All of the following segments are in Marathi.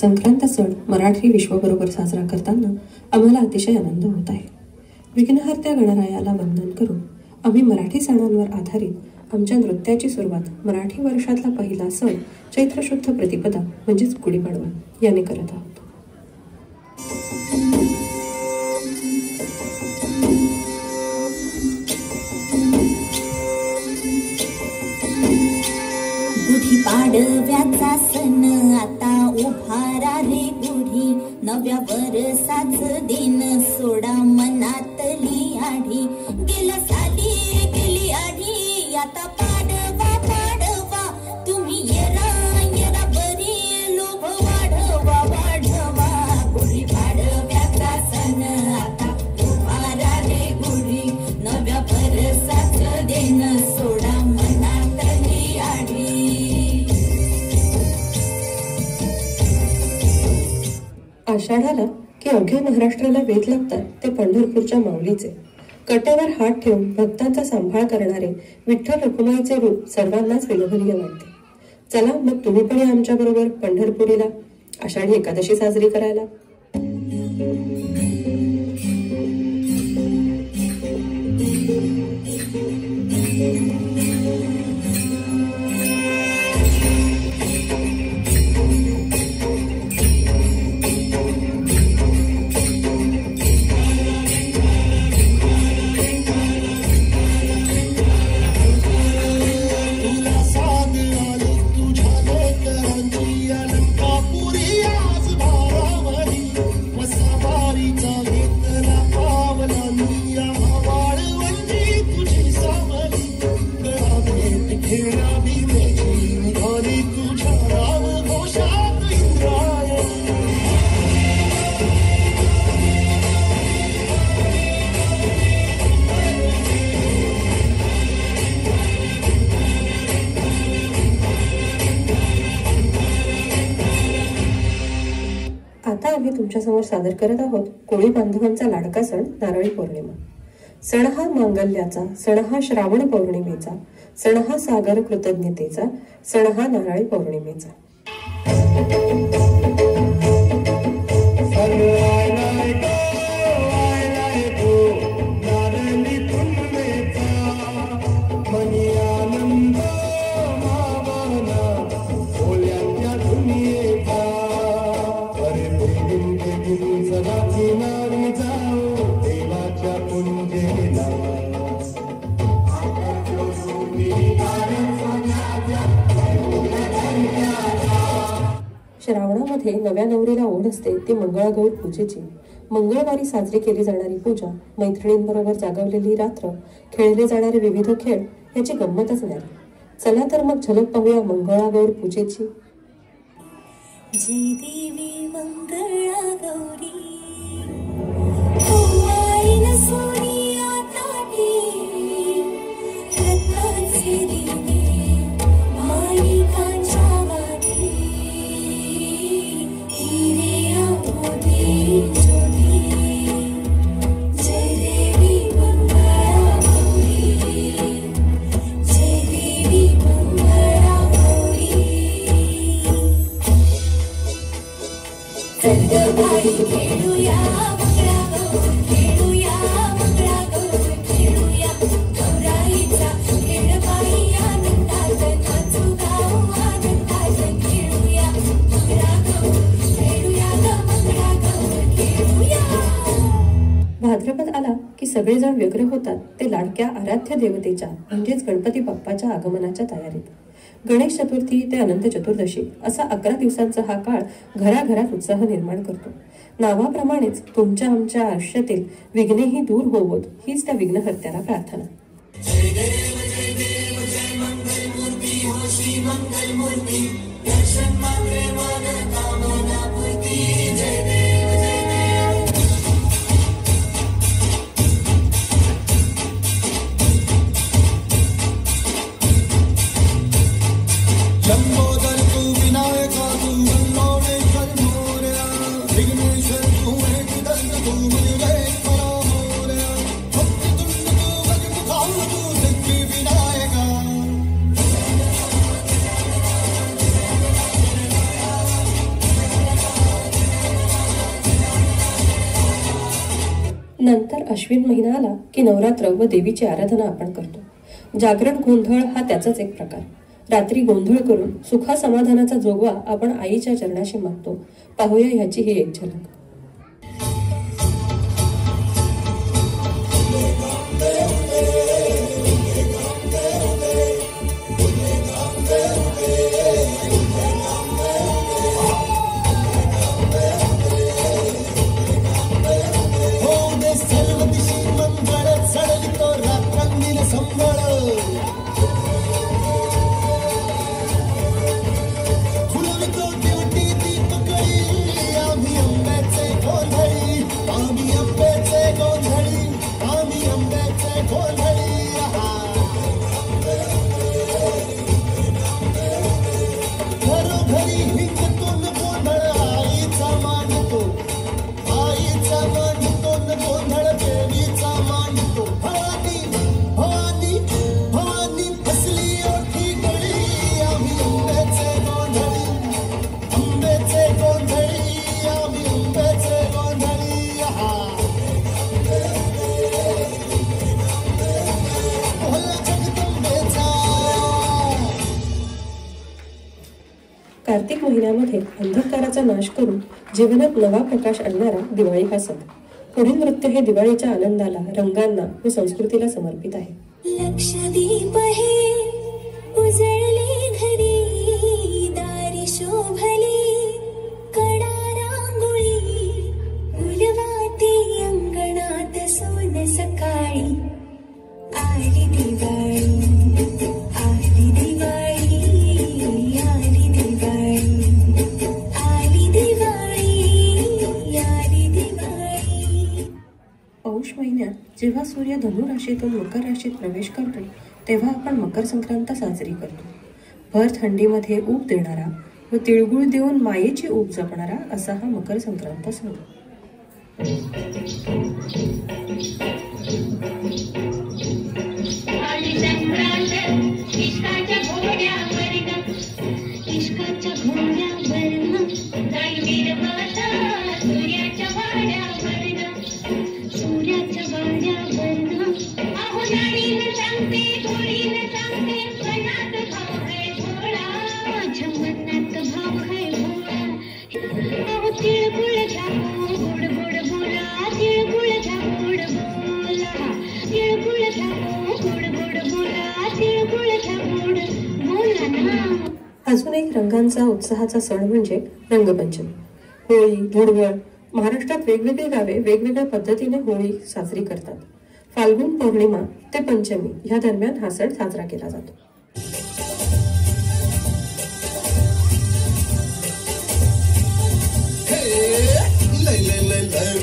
संक्रांत सण मराठी विश्वबरोबर साजरा करताना आम्हाला अतिशय आनंद होत आहे. विघ्नहर्त्या गणरायाला वंदन करून आम्ही मराठी सणांवर आधारित आमच्या नृत्याची सुरुवात मराठी वर्षातला पहिला सण चैत्र शुद्ध प्रतिपदा म्हणजेच गुढीपाडवा याने करत आहोत. गुढीपाडव्याचा सण आता उभारा रे गुढी, नव्या वर्षाच दिन सोडा मनातली आढी. गेल्या साली गेली आढी, आता पाडवा पाडवा, तुम्ही येरा येरा बरी लोभ वाढवा वाढवा. गुढीपाडव्याचा सण आता उभारा रे गुढी, नव्या वर्षाच दिन सोडा मनातली आढी. आषाढाला की अवघ्या महाराष्ट्राला वेध लागतात ते पंढरपूरच्या माऊलीचे. कट्यावर हात ठेवून भक्तांचा सांभाळ करणारे विठ्ठल रखुमाईचे रूप सर्वांनाच विलोभनीय वाटते. चला मग तुम्ही पण या आमच्या बरोबर पंढरपुरीला आषाढी एकादशी साजरी करायला. आता आम्ही तुमच्यासमोर सादर करत आहोत कोळी बांधवांचा लाडका सण नारळी पौर्णिमा. सण हा मांगल्याचा, सण हा श्रावण पौर्णिमेचा, सण हा सागर कृतज्ञतेचा, सण हा नारळी पौर्णिमेचा. श्रावणामध्ये नव्या नवरीला ओढ असते ती मंगळागौर पूजेची. मंगळवारी साजरी केली जाणारी पूजा, मैत्रिणींबरोबर जागवलेली रात्र, खेळले जाणारे विविध खेळ याची गंमतच नाही. चला तर मग झलक पाहूया मंगळागौर पूजेची. जय देवी मंगळागौरी, भाद्रपद आला की सगळेजण व्यग्र होतात ते लाडक्या आराध्य देवतेच्या म्हणजेच गणपती बाप्पाच्या आगमनाच्या तयारीत. गणेश चतुर्थी ते अनंत चतुर्दशी असा 11 दिवसांचा हा काळ घराघरात उत्साह निर्माण करतो. नावाप्रमाणेच तुमच्या आमच्या आयुष्यातील विघ्नेही दूर होवोत हीच त्या विघ्नहर्त्याला प्रार्थना. जय देव जय देव जय मंगल मूर्ती हो श्री मंगल मूर्ती, दर्शन मात्रे मन कामना पूर्ती. जय देव जय देव. लंबोदर तू विनायका तू मंगलोरेश्वर मोरया, विघ्नेश्वर तू एक दंड तू मुनिवे परा मोरया, भक्तितुंड तू गजमुखाल तू सिद्धि विनायका. नंतर अश्विन महिना आला की नवरात्र व देवीची आराधना आपण करतो. जागरण गोंधळ हा त्याचाच एक प्रकार. रात्री गोंधळ करून सुखा समाधानाचा जोगवा आपण आईच्या चरणाशी मागतो. पाहूया ह्याची ही एक झलक. कार्तिक महिन्यामध्ये अंधकाराचा नाश करून जीवनात नवा प्रकाश आणणारा दिवाळी हा सण. पुढील नृत्य हे दिवाळीच्या आनंदाला, रंगांना व संस्कृतीला समर्पित आहे. लक्षदीप हे उजळले घरी, दारी शोभली कडा रांगोळी, फुलवाती अंगणात सोन सकाळी. आली दिवाळी, आली दिवाळी, आली दिवाळी, आली दिवाळी, आली दिवाळी. पौष महिन्यात जेव्हा सूर्य धनु राशीतून मकर राशीत प्रवेश करतो तेव्हा आपण मकर संक्रांत साजरी करतो. भर थंडीमध्ये ऊब देणारा व तिळगुळ देऊन मायेची ऊब जपणारा असा हा मकर संक्रांत सण. अजून एक रंगांचा उत्साहाचा सण म्हणजे रंगपंचमी. होळी, धुळवड. महाराष्ट्रात वेगवेगळी गावे वेगवेगळ्या पद्धतीने होळी साजरी करतात. फाल्गुन पौर्णिमा ते पंचमी ह्या दरम्यान हा सण साजरा केला जातो.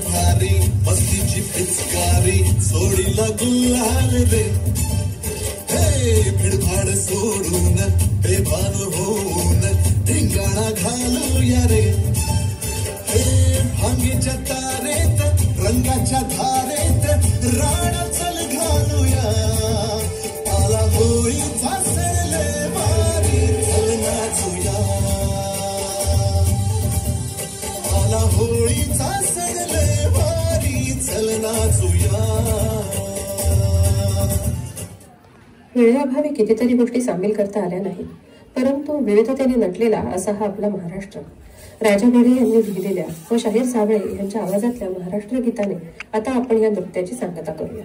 भारी मस्तीची पिचकारी सोडीला गुलाल रे, भिडभाड सोडून बेभान होऊन धिंगाणा घालूया रे. भांगीच्या तारेत रंगाच्या धारेत राण चल घालूया. आला होळीचा सण लय भारी चल नाचूया. आला होळीचा सण लय भारी चल नाचूया. वेळेअभावी कितीतरी गोष्टी सामील करता आल्या नाहीत, परंतु विविधतेने नटलेला असा हा आपला महाराष्ट्र. राजा भिडे यांनी लिहिलेल्या व शाहीर साबळे यांच्या आवाजातल्या महाराष्ट्र गीताने आता आपण या नृत्याची सांगता करूया.